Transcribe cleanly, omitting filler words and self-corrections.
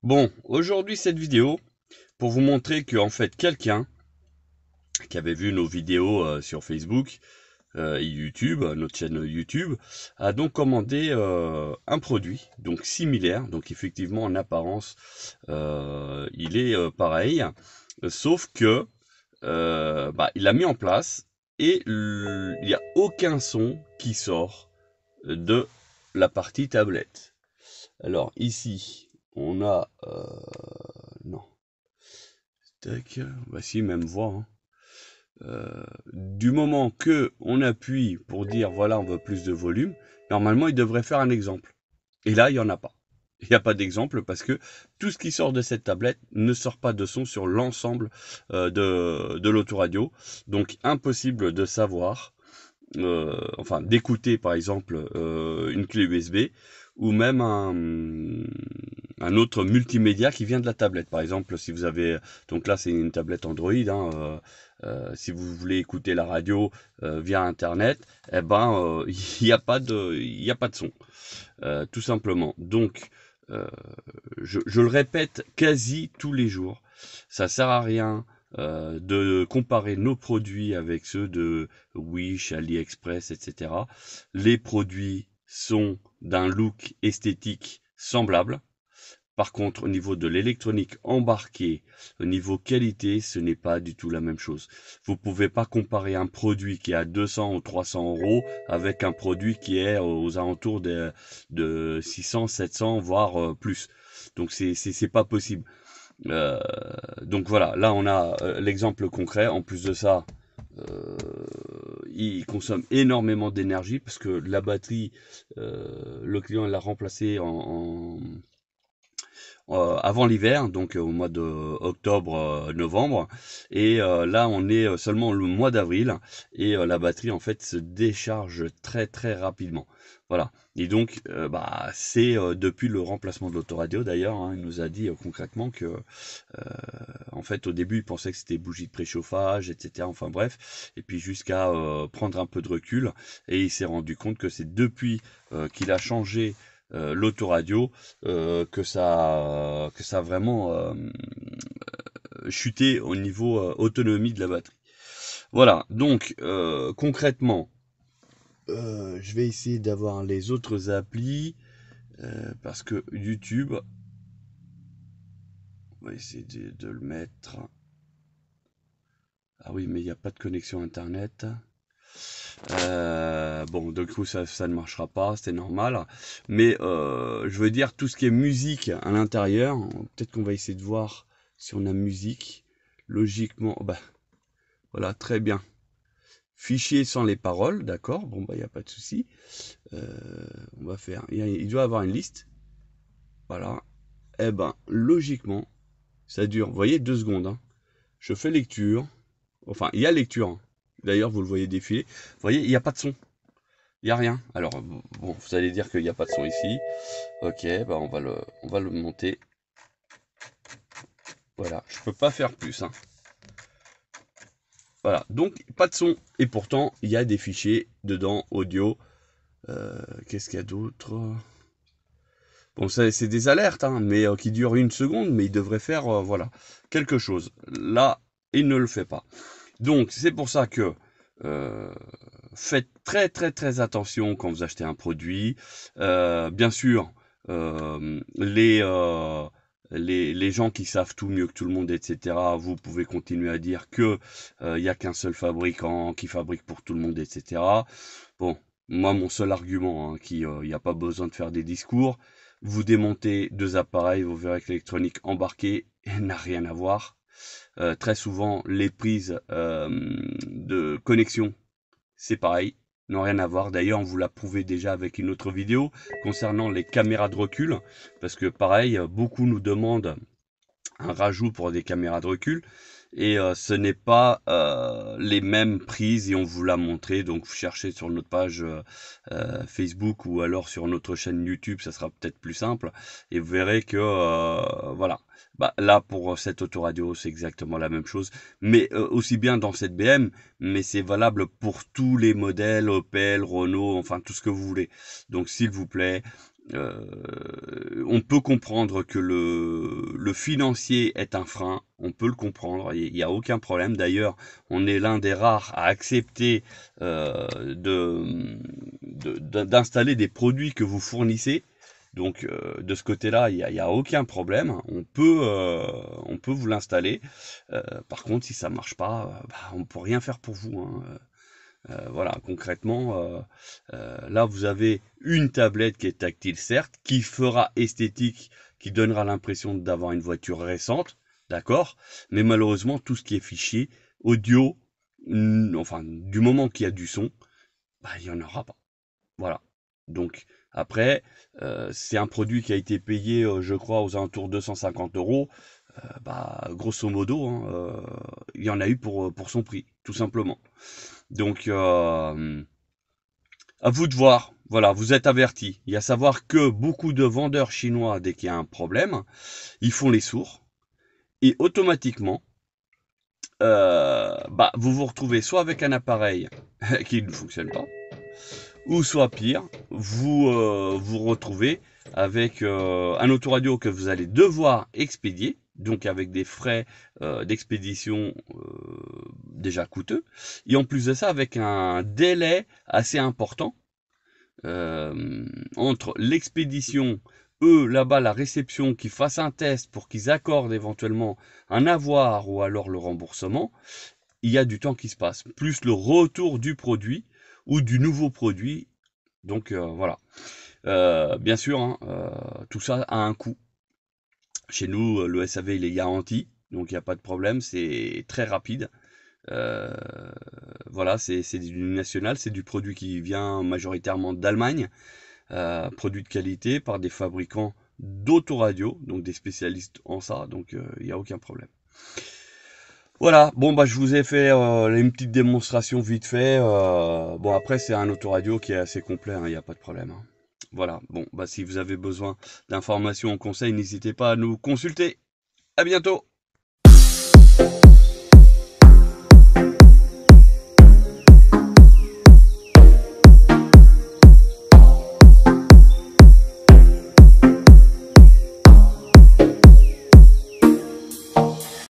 Bon, aujourd'hui cette vidéo pour vous montrer que en fait quelqu'un qui avait vu nos vidéos sur Facebook et YouTube, notre chaîne YouTube, a donc commandé un produit donc similaire, donc effectivement en apparence il est pareil, sauf que il l'a mis en place et il n'y a aucun son qui sort de la partie tablette. Alors ici, on a non, tac, voici même voix. Hein. Du moment que on appuie pour dire voilà on veut plus de volume, normalement il devrait faire un exemple. Et là il y en a pas. Il n'y a pas d'exemple parce que tout ce qui sort de cette tablette ne sort pas de son sur l'ensemble de l'autoradio. Donc impossible de savoir enfin d'écouter par exemple une clé USB ou même un autre multimédia qui vient de la tablette. Par exemple, si vous avez, donc là c'est une tablette Android, hein, si vous voulez écouter la radio via Internet, eh ben il n'y a pas de son, tout simplement. Donc je le répète quasi tous les jours, ça sert à rien de comparer nos produits avec ceux de Wish, AliExpress, etc. Les produits sont d'un look esthétique semblable. Par contre, au niveau de l'électronique embarquée, au niveau qualité, ce n'est pas du tout la même chose. Vous pouvez pas comparer un produit qui est à 200 ou 300 euros avec un produit qui est aux alentours de 600, 700, voire plus. Donc c'est pas possible. Euh, donc voilà, là on a l'exemple concret. En plus de ça, euh, il consomme énormément d'énergie parce que la batterie, le client l'a remplacée avant l'hiver, donc au mois de octobre, novembre, et là on est seulement le mois d'avril et la batterie en fait se décharge très très rapidement. Voilà. Et donc c'est depuis le remplacement de l'autoradio d'ailleurs, hein, il nous a dit concrètement que en fait au début il pensait que c'était bougie de préchauffage, etc. Enfin bref, et puis jusqu'à prendre un peu de recul et il s'est rendu compte que c'est depuis qu'il a changé l'autoradio que ça a vraiment chuté au niveau autonomie de la batterie. Voilà, donc concrètement, je vais essayer d'avoir les autres applis parce que YouTube, on va essayer de le mettre. Ah oui, mais il n'y a pas de connexion internet. Bon, du coup, ça ne marchera pas, c'est normal. Mais je veux dire, tout ce qui est musique à l'intérieur, peut-être qu'on va essayer de voir si on a musique. Logiquement, bah voilà, très bien. Fichier sans les paroles, d'accord. Bon, bah, il n'y a pas de souci. On va faire. Il doit avoir une liste. Voilà. Eh ben, logiquement, ça dure, vous voyez, 2 secondes. Hein. Je fais lecture. Enfin, il y a lecture. Hein. D'ailleurs, vous le voyez défiler. Vous voyez, il n'y a pas de son. Il n'y a rien. Alors, bon, vous allez dire qu'il n'y a pas de son ici. Ok, bah on va le monter. Voilà, je peux pas faire plus. Hein. Voilà, donc pas de son. Et pourtant, il y a des fichiers dedans, audio. Qu'est-ce qu'il y a d'autre? Bon, c'est des alertes, hein, mais qui durent 1 seconde, mais il devrait faire, voilà, quelque chose. Là, il ne le fait pas. Donc, c'est pour ça que euh, faites très très très attention quand vous achetez un produit. Bien sûr, les gens qui savent tout mieux que tout le monde, etc., vous pouvez continuer à dire que il n'y a qu'un seul fabricant qui fabrique pour tout le monde, etc. Bon, moi, mon seul argument, hein, il n'y a pas besoin de faire des discours, vous démontez 2 appareils, vous verrez que l'électronique embarquée n'a rien à voir. Très souvent, les prises de connexion, c'est pareil, n'ont rien à voir. D'ailleurs, on vous l'a prouvé déjà avec une autre vidéo concernant les caméras de recul, parce que pareil, beaucoup nous demandent un rajout pour des caméras de recul et ce n'est pas les mêmes prises et on vous l'a montré, donc vous cherchez sur notre page Facebook ou alors sur notre chaîne YouTube, ça sera peut-être plus simple et vous verrez que voilà, bah, là pour cette autoradio c'est exactement la même chose, mais aussi bien dans cette BM, mais c'est valable pour tous les modèles Opel, Renault, enfin tout ce que vous voulez. Donc s'il vous plaît, On peut comprendre que le financier est un frein, on peut le comprendre, il n'y a aucun problème. D'ailleurs, on est l'un des rares à accepter d'installer des produits que vous fournissez. Donc de ce côté-là, il y a aucun problème. On peut vous l'installer. Par contre, si ça marche pas, on ne peut rien faire pour vous, hein. Voilà, concrètement, là vous avez une tablette qui est tactile certes, qui fera esthétique, qui donnera l'impression d'avoir une voiture récente, d'accord, mais malheureusement tout ce qui est fichier, audio, enfin du moment qu'il y a du son, il n'y en aura pas. Voilà. Donc après, c'est un produit qui a été payé, je crois, aux alentours de 250 euros. Grosso modo, hein, il y en a eu pour son prix, tout simplement. Donc, à vous de voir. Voilà, vous êtes avertis. Il y a à savoir que beaucoup de vendeurs chinois, dès qu'il y a un problème, ils font les sourds. Et automatiquement, vous vous retrouvez soit avec un appareil qui ne fonctionne pas, ou soit pire, vous retrouvez avec un autoradio que vous allez devoir expédier, donc avec des frais d'expédition déjà coûteux, et en plus de ça avec un délai assez important entre l'expédition, eux là-bas la réception, qui fassent un test pour qu'ils accordent éventuellement un avoir ou alors le remboursement, il y a du temps qui se passe, plus le retour du produit ou du nouveau produit. Donc voilà. Bien sûr, hein, tout ça a un coût. Chez nous, le SAV il est garanti, donc il n'y a pas de problème, c'est très rapide. Euh, voilà, c'est du national, c'est du produit qui vient majoritairement d'Allemagne, produit de qualité par des fabricants d'autoradio, donc des spécialistes en ça, donc il n'y a aucun problème. Voilà, bon je vous ai fait une petite démonstration vite fait. Bon après c'est un autoradio qui est assez complet, il n'y a pas de problème, hein. Voilà, bon si vous avez besoin d'informations ou conseils, n'hésitez pas à nous consulter. À bientôt.